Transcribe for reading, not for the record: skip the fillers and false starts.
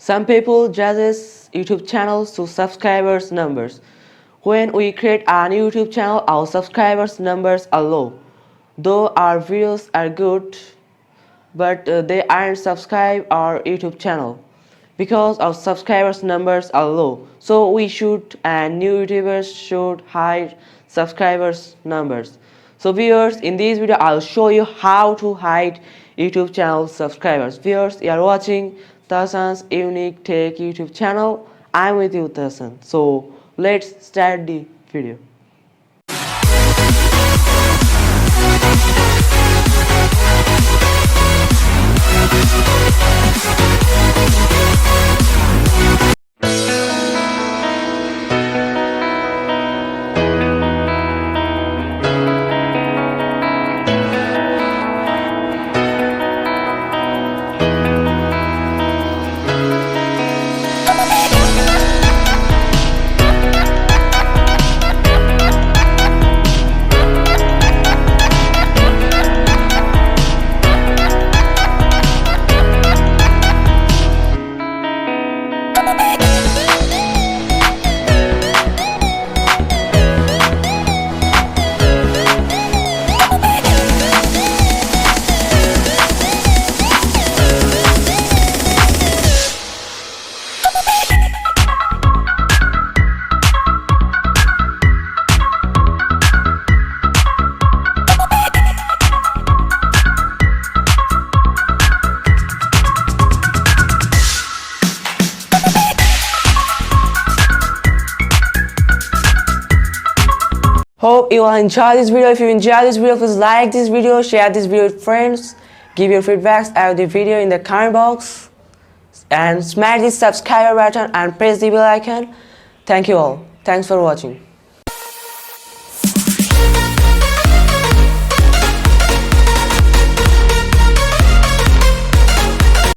Some people judges YouTube channels to subscribers numbers. When we create a new YouTube channel, our subscribers numbers are low. Though our videos are good, but they aren't subscribed our YouTube channel because our subscribers numbers are low. So we should, and new YouTubers should hide subscribers numbers. So viewers, in this video I'll show you how to hide YouTube channel subscribers. Viewers, you are watching Tassan's Unique Tech YouTube channel. I'm with you, Tassan. So let's start the video. Hope you will enjoy this video. If you enjoy this video, please like this video, share this video with friends, give your feedbacks about the video in the comment box, and smash the subscribe button and press the bell icon. Thank you all. Thanks for watching.